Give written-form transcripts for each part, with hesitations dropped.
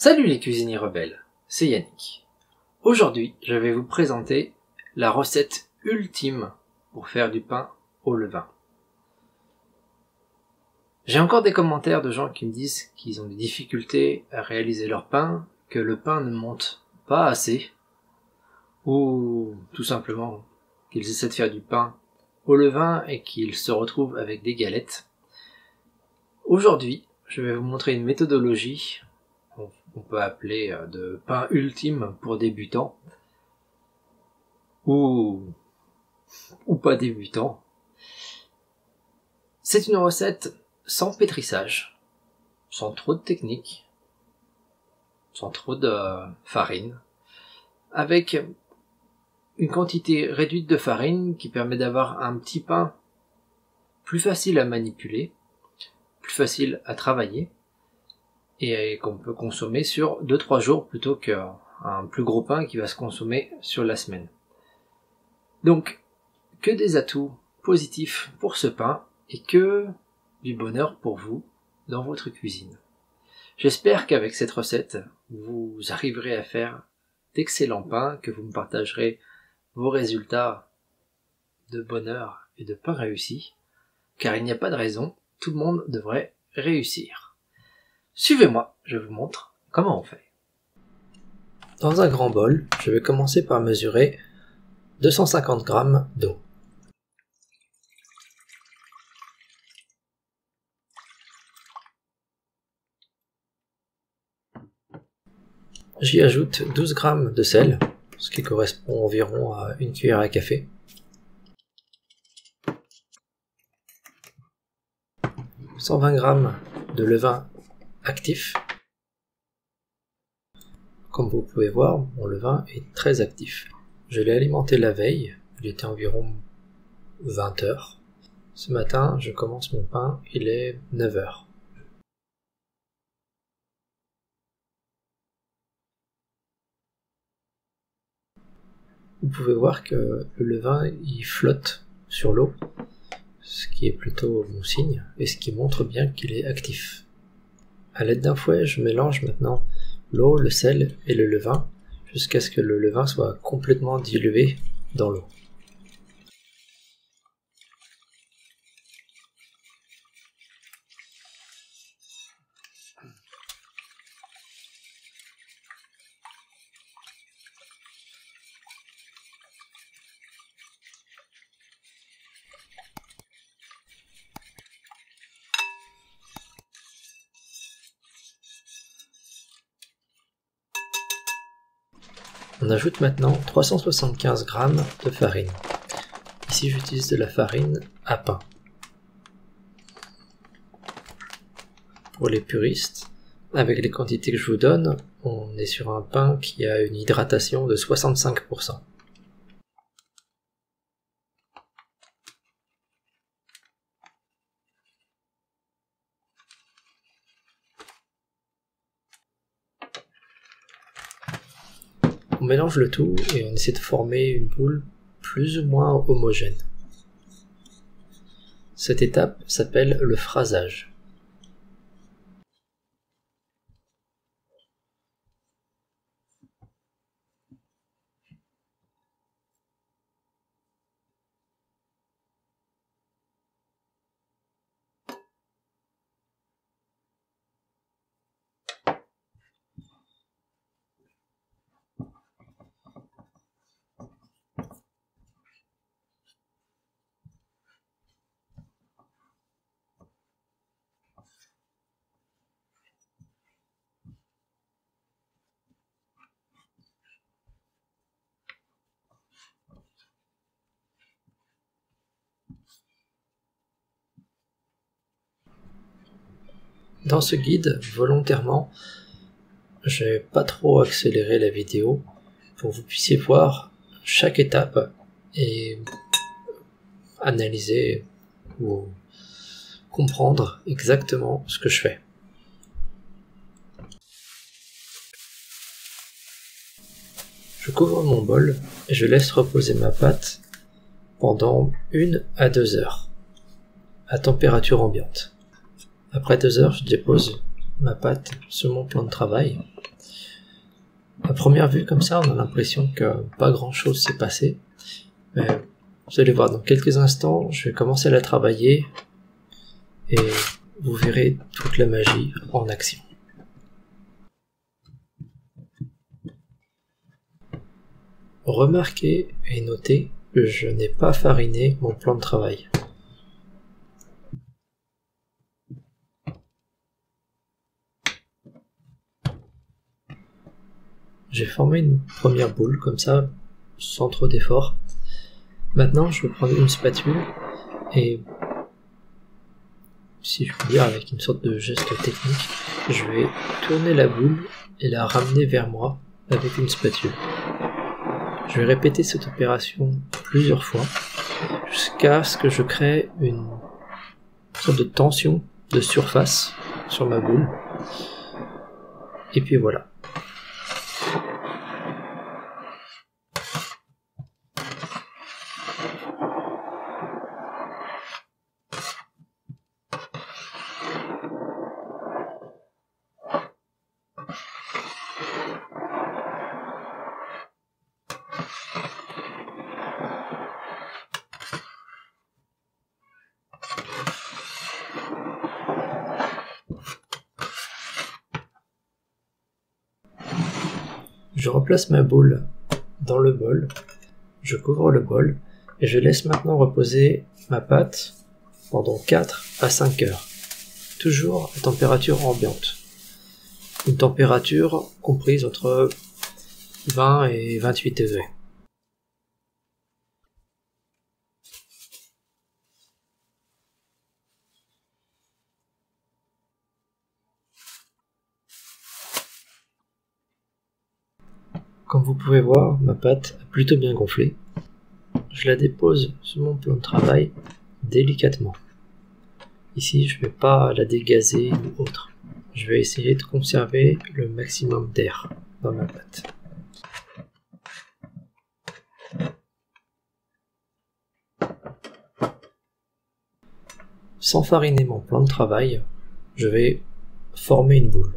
Salut les cuisiniers rebelles, c'est Yannick. Aujourd'hui, je vais vous présenter la recette ultime pour faire du pain au levain. J'ai encore des commentaires de gens qui me disent qu'ils ont des difficultés à réaliser leur pain, que le pain ne monte pas assez, ou tout simplement qu'ils essaient de faire du pain au levain et qu'ils se retrouvent avec des galettes. Aujourd'hui, je vais vous montrer une méthodologie qu'on peut appeler de pain ultime pour débutants, ou pas débutants. C'est une recette sans pétrissage, sans trop de technique, sans trop de farine, avec une quantité réduite de farine qui permet d'avoir un petit pain plus facile à manipuler, plus facile à travailler, et qu'on peut consommer sur 2-3 jours plutôt qu'un plus gros pain qui va se consommer sur la semaine. Donc, que des atouts positifs pour ce pain et que du bonheur pour vous dans votre cuisine. J'espère qu'avec cette recette, vous arriverez à faire d'excellents pains, que vous me partagerez vos résultats de bonheur et de pain réussi, car il n'y a pas de raison, tout le monde devrait réussir. Suivez-moi, je vous montre comment on fait. Dans un grand bol, je vais commencer par mesurer 250 g d'eau. J'y ajoute 12 g de sel, ce qui correspond environ à une cuillère à café. 120 g de levain actif. Comme vous pouvez voir, mon levain est très actif. Je l'ai alimenté la veille, il était environ 20 h. Ce matin, je commence mon pain, il est 9 h. Vous pouvez voir que le levain il flotte sur l'eau, ce qui est plutôt bon signe et ce qui montre bien qu'il est actif. À l'aide d'un fouet, je mélange maintenant l'eau, le sel et le levain jusqu'à ce que le levain soit complètement dilué dans l'eau. On ajoute maintenant 375 g de farine. Ici j'utilise de la farine à pain. Pour les puristes, avec les quantités que je vous donne, on est sur un pain qui a une hydratation de 65%. On mélange le tout et on essaie de former une boule plus ou moins homogène. Cette étape s'appelle le phrasage. Dans ce guide, volontairement, j'ai pas trop accéléré la vidéo pour que vous puissiez voir chaque étape et analyser ou comprendre exactement ce que je fais. Je couvre mon bol et je laisse reposer ma pâte pendant 1 à 2 heures à température ambiante. Après 2 heures, je dépose ma pâte sur mon plan de travail. À première vue comme ça, on a l'impression que pas grand chose s'est passé, mais vous allez voir, dans quelques instants, je vais commencer à la travailler et vous verrez toute la magie en action. Remarquez et notez que je n'ai pas fariné mon plan de travail. J'ai formé une première boule comme ça, sans trop d'effort. Maintenant, je vais prendre une spatule et, si je puis dire avec une sorte de geste technique, je vais tourner la boule et la ramener vers moi avec une spatule. Je vais répéter cette opération plusieurs fois jusqu'à ce que je crée une sorte de tension de surface sur ma boule. Et puis voilà. Je replace ma boule dans le bol, je couvre le bol et je laisse maintenant reposer ma pâte pendant 4 à 5 heures, toujours à température ambiante. Une température comprise entre 20 et 28 degrés. Comme vous pouvez voir, ma pâte a plutôt bien gonflé. Je la dépose sur mon plan de travail délicatement. Ici, je ne vais pas la dégazer ou autre. Je vais essayer de conserver le maximum d'air dans ma pâte. Sans fariner mon plan de travail, je vais former une boule.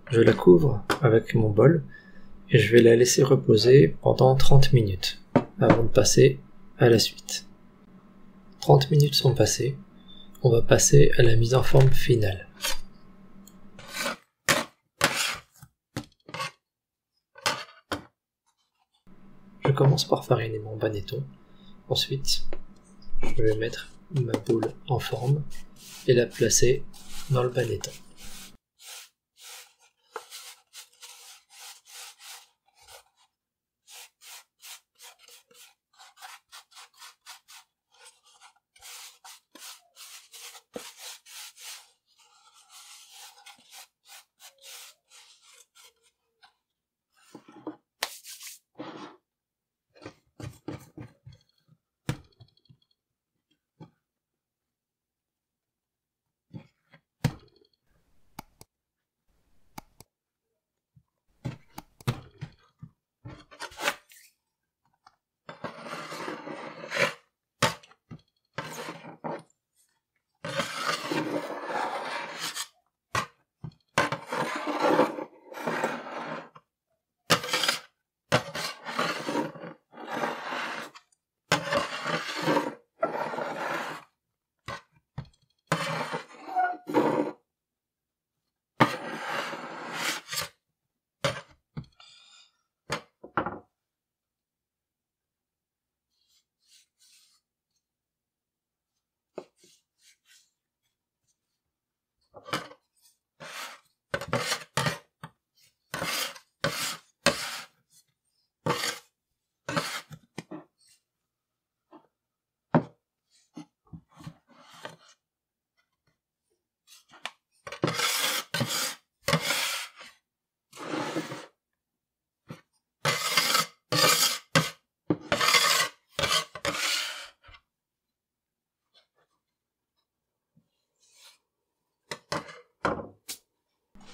Je la couvre avec mon bol et je vais la laisser reposer pendant 30 minutes avant de passer à la suite. 30 minutes sont passées, on va passer à la mise en forme finale. Je commence par fariner mon banetton, ensuite je vais mettre ma boule en forme et la placer dans le banetton.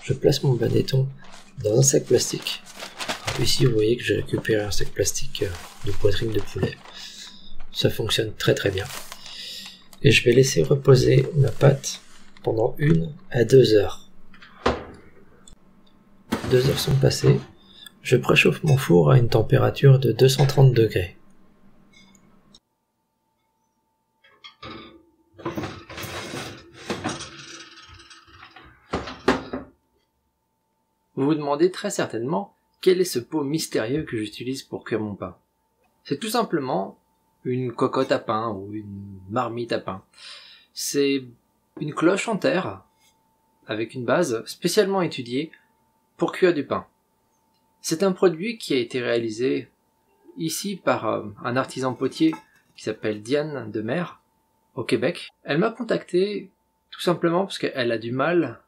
je place mon banéton dans un sac plastique. Ici, vous voyez que j'ai récupéré un sac plastique de poitrine de poulet. Ça fonctionne très très bien. Et je vais laisser reposer ma pâte pendant 1 à 2 heures. 2 heures sont passées. Je préchauffe mon four à une température de 230 degrés. Vous vous demandez très certainement quel est ce pot mystérieux que j'utilise pour cuire mon pain. C'est tout simplement une cocotte à pain ou une marmite à pain. C'est une cloche en terre avec une base spécialement étudiée pour cuire du pain. C'est un produit qui a été réalisé ici par un artisan potier qui s'appelle Diane Demers au Québec. Elle m'a contacté tout simplement parce qu'elle a du mal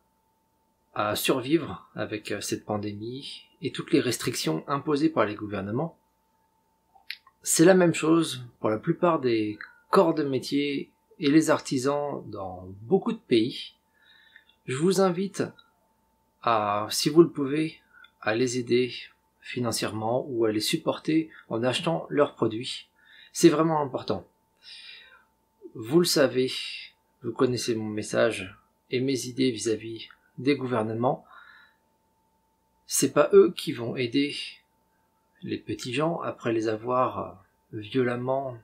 à survivre avec cette pandémie et toutes les restrictions imposées par les gouvernements. C'est la même chose pour la plupart des corps de métier et les artisans dans beaucoup de pays. Je vous invite à, si vous le pouvez, à les aider financièrement ou à les supporter en achetant leurs produits. C'est vraiment important. Vous le savez, vous connaissez mon message et mes idées vis-à-vis des gouvernements. C'est pas eux qui vont aider les petits gens après les avoir violemment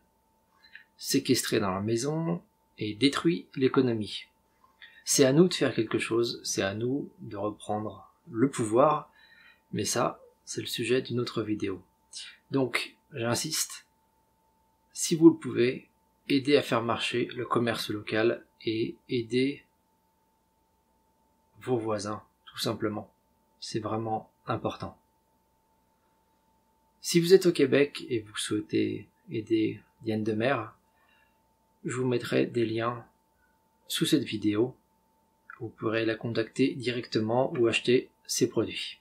séquestrés dans la maison et détruit l'économie. C'est à nous de faire quelque chose, c'est à nous de reprendre le pouvoir, mais ça, c'est le sujet d'une autre vidéo. Donc, j'insiste, si vous le pouvez, aidez à faire marcher le commerce local et aidez vos voisins, tout simplement. C'est vraiment important. Si vous êtes au Québec et vous souhaitez aider Diane Demers, je vous mettrai des liens sous cette vidéo. Vous pourrez la contacter directement ou acheter ses produits.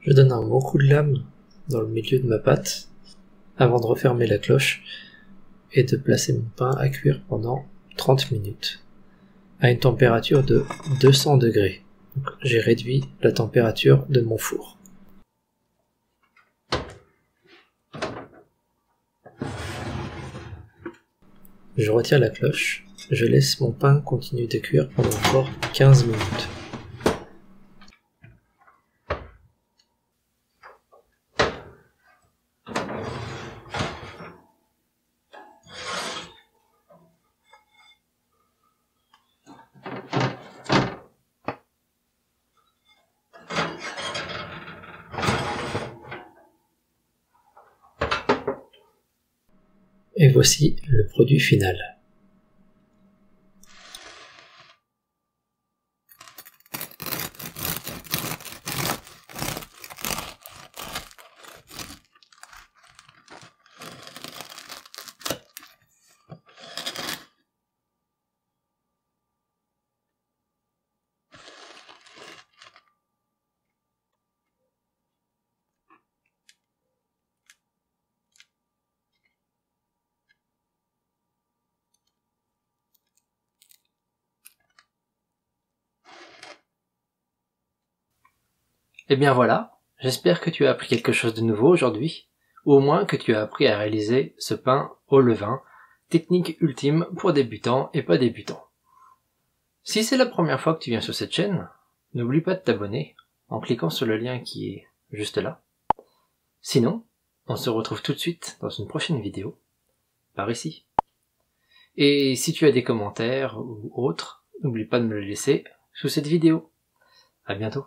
Je donne un bon coup de lame dans le milieu de ma pâte avant de refermer la cloche et de placer mon pain à cuire pendant 30 minutes à une température de 200 degrés. Donc, j'ai réduit la température de mon four. Je retire la cloche, je laisse mon pain continuer de cuire pendant encore 15 minutes. Et voici le produit final. Et bien voilà, j'espère que tu as appris quelque chose de nouveau aujourd'hui, ou au moins que tu as appris à réaliser ce pain au levain, technique ultime pour débutants et pas débutants. Si c'est la première fois que tu viens sur cette chaîne, n'oublie pas de t'abonner en cliquant sur le lien qui est juste là. Sinon, on se retrouve tout de suite dans une prochaine vidéo, par ici. Et si tu as des commentaires ou autres, n'oublie pas de me les laisser sous cette vidéo. À bientôt.